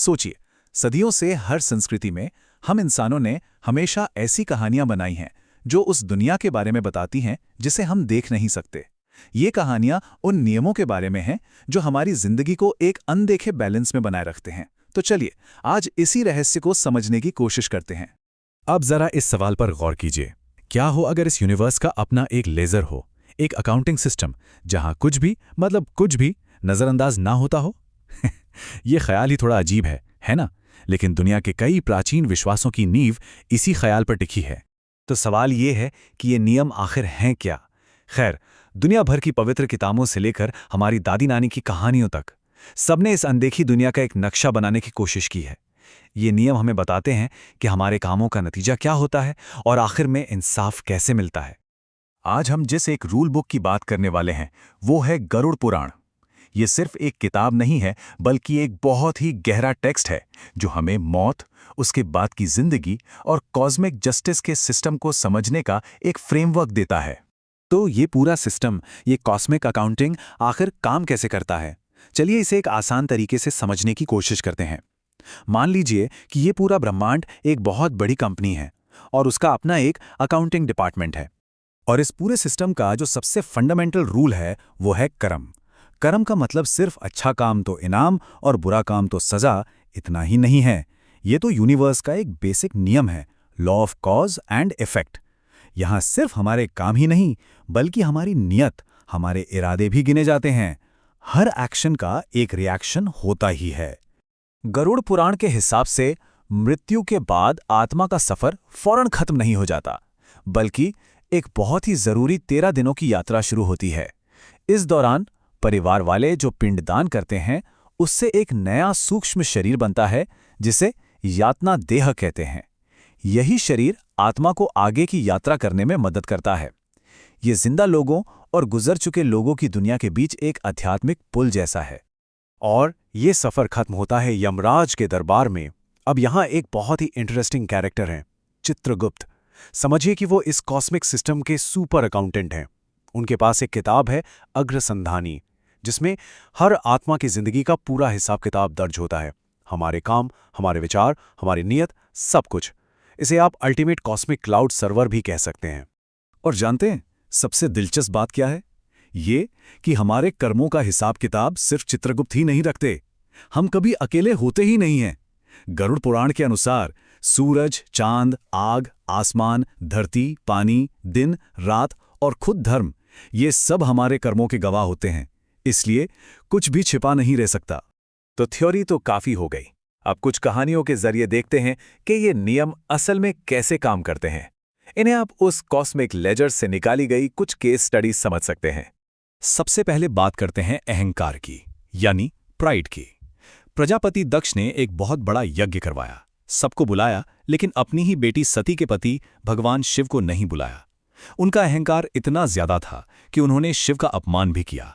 सोचिए, सदियों से हर संस्कृति में हम इंसानों ने हमेशा ऐसी कहानियां बनाई हैं जो उस दुनिया के बारे में बताती हैं जिसे हम देख नहीं सकते। ये कहानियां उन नियमों के बारे में हैं जो हमारी जिंदगी को एक अनदेखे बैलेंस में बनाए रखते हैं। तो चलिए, आज इसी रहस्य को समझने की कोशिश करते हैं। अब जरा इस सवाल पर गौर कीजिए, क्या हो अगर इस यूनिवर्स का अपना एक लेजर हो, एक अकाउंटिंग सिस्टम जहां कुछ भी मतलब कुछ भी नजरअंदाज ना होता हो। ये ख्याल ही थोड़ा अजीब है ना? लेकिन दुनिया के कई प्राचीन विश्वासों की नींव इसी ख्याल पर टिकी है। तो सवाल ये है कि ये नियम आखिर हैं क्या? खैर, दुनिया भर की पवित्र किताबों से लेकर हमारी दादी नानी की कहानियों तक सबने इस अनदेखी दुनिया का एक नक्शा बनाने की कोशिश की है। ये नियम हमें बताते हैं कि हमारे कामों का नतीजा क्या होता है और आखिर में इंसाफ कैसे मिलता है। आज हम जिस एक रूल बुक की बात करने वाले हैं वो है गरुड़ पुराण। ये सिर्फ एक किताब नहीं है, बल्कि एक बहुत ही गहरा टेक्स्ट है जो हमें मौत, उसके बाद की जिंदगी और कॉस्मिक जस्टिस के सिस्टम को समझने का एक फ्रेमवर्क देता है। तो ये पूरा सिस्टम, ये कॉस्मिक अकाउंटिंग आखिर काम कैसे करता है? चलिए इसे एक आसान तरीके से समझने की कोशिश करते हैं। मान लीजिए कि ये पूरा ब्रह्मांड एक बहुत बड़ी कंपनी है और उसका अपना एक अकाउंटिंग डिपार्टमेंट है। और इस पूरे सिस्टम का जो सबसे फंडामेंटल रूल है वो है कर्म। कर्म का मतलब सिर्फ अच्छा काम तो इनाम और बुरा काम तो सजा, इतना ही नहीं है। ये तो यूनिवर्स का एक बेसिक नियम है, law of cause and effect. यहाँ सिर्फ हमारे काम ही नहीं, बल्कि हमारी नियत, हमारे इरादे भी गिने जाते हैं। हर एक्शन का एक रिएक्शन होता ही है। गरुड़ पुराण के हिसाब से मृत्यु के बाद आत्मा का सफर फौरन खत्म नहीं हो जाता, बल्कि एक बहुत ही जरूरी 13 दिनों की यात्रा शुरू होती है। इस दौरान परिवार वाले जो पिंडदान करते हैं उससे एक नया सूक्ष्म शरीर बनता है जिसे यातना देह कहते हैं। यही शरीर आत्मा को आगे की यात्रा करने में मदद करता है। ये जिंदा लोगों और गुजर चुके लोगों की दुनिया के बीच एक आध्यात्मिक पुल जैसा है। और ये सफर खत्म होता है यमराज के दरबार में। अब यहाँ एक बहुत ही इंटरेस्टिंग कैरेक्टर हैं, चित्रगुप्त। समझिए कि वो इस कॉस्मिक सिस्टम के सुपर अकाउंटेंट हैं। उनके पास एक किताब है अग्रसंधानी, जिसमें हर आत्मा की जिंदगी का पूरा हिसाब किताब दर्ज होता है। हमारे काम, हमारे विचार, हमारी नीयत, सब कुछ। इसे आप अल्टीमेट कॉस्मिक क्लाउड सर्वर भी कह सकते हैं। और जानते हैं सबसे दिलचस्प बात क्या है? ये कि हमारे कर्मों का हिसाब किताब सिर्फ चित्रगुप्त ही नहीं रखते। हम कभी अकेले होते ही नहीं हैं। गरुड़ पुराण के अनुसार सूरज, चांद, आग, आसमान, धरती, पानी, दिन, रात और खुद धर्म, ये सब हमारे कर्मों के गवाह होते हैं। इसलिए कुछ भी छिपा नहीं रह सकता। तो थ्योरी तो काफी हो गई। अब कुछ कहानियों के जरिए देखते हैं कि ये नियम असल में कैसे काम करते हैं। इन्हें आप उस कॉस्मिक लेजर से निकाली गई कुछ केस स्टडीज समझ सकते हैं। सबसे पहले बात करते हैं अहंकार की, यानी प्राइड की। प्रजापति दक्ष ने एक बहुत बड़ा यज्ञ करवाया, सबको बुलाया, लेकिन अपनी ही बेटी सती के पति भगवान शिव को नहीं बुलाया। उनका अहंकार इतना ज्यादा था कि उन्होंने शिव का अपमान भी किया।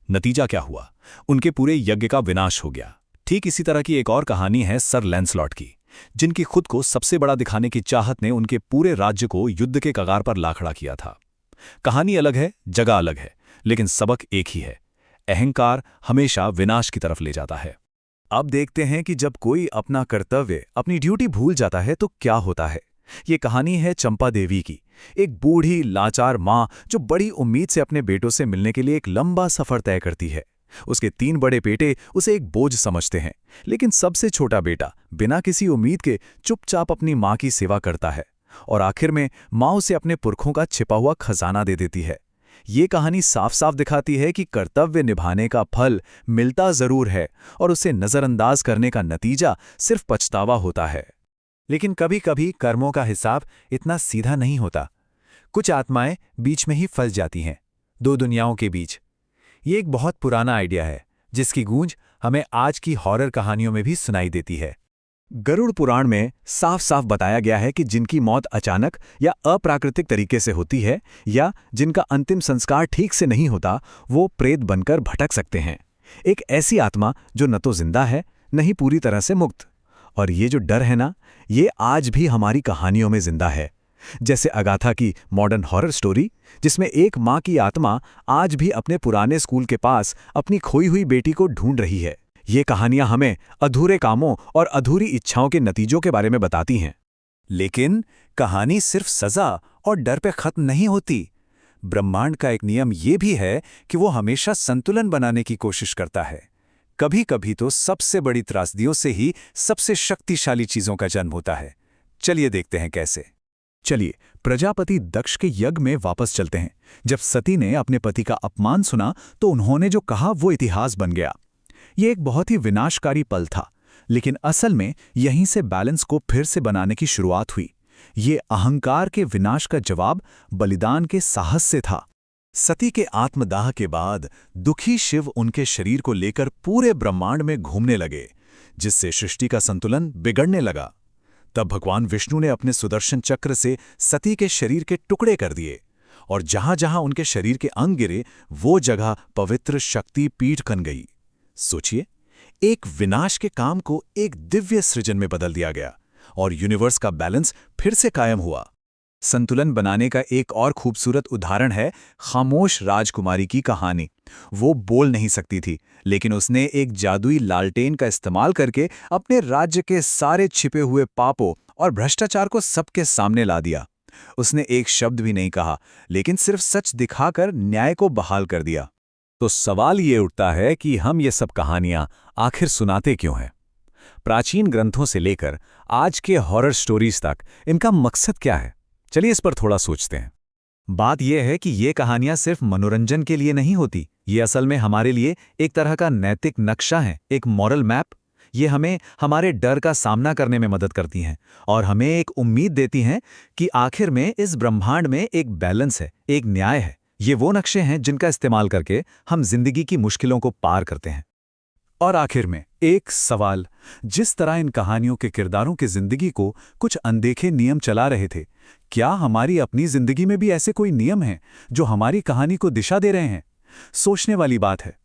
नतीजा क्या हुआ? उनके पूरे यज्ञ का विनाश हो गया। ठीक इसी तरह की एक और कहानी है सर लैंसलॉट की, जिनकी खुद को सबसे बड़ा दिखाने की चाहत ने उनके पूरे राज्य को युद्ध के कगार पर ला खड़ा किया था। कहानी अलग है, जगह अलग है, लेकिन सबक एक ही है। अहंकार हमेशा विनाश की तरफ ले जाता है। अब देखते हैं कि जब कोई अपना कर्तव्य, अपनी ड्यूटी भूल जाता है तो क्या होता है। ये कहानी है चंपा देवी की, एक बूढ़ी लाचार माँ जो बड़ी उम्मीद से अपने बेटों से मिलने के लिए एक लंबा सफर तय करती है। उसके 3 बड़े बेटे उसे एक बोझ समझते हैं, लेकिन सबसे छोटा बेटा बिना किसी उम्मीद के चुपचाप अपनी माँ की सेवा करता है और आखिर में माँ उसे अपने पुरखों का छिपा हुआ खजाना दे देती है। ये कहानी साफ साफ दिखाती है कि कर्तव्य निभाने का फल मिलता जरूर है और उसे नजरअंदाज करने का नतीजा सिर्फ पछतावा होता है। लेकिन कभी कभी कर्मों का हिसाब इतना सीधा नहीं होता। कुछ आत्माएं बीच में ही फंस जाती हैं, 2 दुनियाओं के बीच। ये एक बहुत पुराना आइडिया है जिसकी गूंज हमें आज की हॉरर कहानियों में भी सुनाई देती है। गरुड़ पुराण में साफ साफ बताया गया है कि जिनकी मौत अचानक या अप्राकृतिक तरीके से होती है या जिनका अंतिम संस्कार ठीक से नहीं होता, वो प्रेत बनकर भटक सकते हैं। एक ऐसी आत्मा जो न तो जिंदा है, न ही पूरी तरह से मुक्त। और ये जो डर है ना, ये आज भी हमारी कहानियों में जिंदा है। जैसे अगाथा की मॉडर्न हॉरर स्टोरी, जिसमें एक माँ की आत्मा आज भी अपने पुराने स्कूल के पास अपनी खोई हुई बेटी को ढूंढ रही है। ये कहानियां हमें अधूरे कामों और अधूरी इच्छाओं के नतीजों के बारे में बताती हैं। लेकिन कहानी सिर्फ सजा और डर पे खत्म नहीं होती। ब्रह्मांड का एक नियम ये भी है कि वो हमेशा संतुलन बनाने की कोशिश करता है। कभी कभी तो सबसे बड़ी त्रासदियों से ही सबसे शक्तिशाली चीजों का जन्म होता है। चलिए देखते हैं कैसे। चलिए प्रजापति दक्ष के यज्ञ में वापस चलते हैं। जब सती ने अपने पति का अपमान सुना तो उन्होंने जो कहा वो इतिहास बन गया। ये एक बहुत ही विनाशकारी पल था, लेकिन असल में यहीं से बैलेंस को फिर से बनाने की शुरुआत हुई। ये अहंकार के विनाश का जवाब बलिदान के साहस से था। सती के आत्मदाह के बाद दुखी शिव उनके शरीर को लेकर पूरे ब्रह्मांड में घूमने लगे, जिससे सृष्टि का संतुलन बिगड़ने लगा। तब भगवान विष्णु ने अपने सुदर्शन चक्र से सती के शरीर के टुकड़े कर दिए, और जहां जहां उनके शरीर के अंग गिरे वो जगह पवित्र शक्ति पीठ बन गई। सोचिए, एक विनाश के काम को एक दिव्य सृजन में बदल दिया गया और यूनिवर्स का बैलेंस फिर से कायम हुआ। संतुलन बनाने का एक और खूबसूरत उदाहरण है खामोश राजकुमारी की कहानी। वो बोल नहीं सकती थी, लेकिन उसने एक जादुई लालटेन का इस्तेमाल करके अपने राज्य के सारे छिपे हुए पापों और भ्रष्टाचार को सबके सामने ला दिया। उसने एक शब्द भी नहीं कहा, लेकिन सिर्फ सच दिखाकर न्याय को बहाल कर दिया। तो सवाल ये उठता है कि हम ये सब कहानियां आखिर सुनाते क्यों हैं? प्राचीन ग्रंथों से लेकर आज के हॉरर स्टोरीज तक इनका मकसद क्या है? चलिए इस पर थोड़ा सोचते हैं। बात यह है कि ये कहानियां सिर्फ मनोरंजन के लिए नहीं होती। ये असल में हमारे लिए एक तरह का नैतिक नक्शा है, एक मॉरल मैप। ये हमें हमारे डर का सामना करने में मदद करती हैं और हमें एक उम्मीद देती हैं कि आखिर में इस ब्रह्मांड में एक बैलेंस है, एक न्याय है। ये वो नक्शे हैं जिनका इस्तेमाल करके हम जिंदगी की मुश्किलों को पार करते हैं। और आखिर में एक सवाल, जिस तरह इन कहानियों के किरदारों की जिंदगी को कुछ अनदेखे नियम चला रहे थे, क्या हमारी अपनी जिंदगी में भी ऐसे कोई नियम हैं जो हमारी कहानी को दिशा दे रहे हैं? सोचने वाली बात है।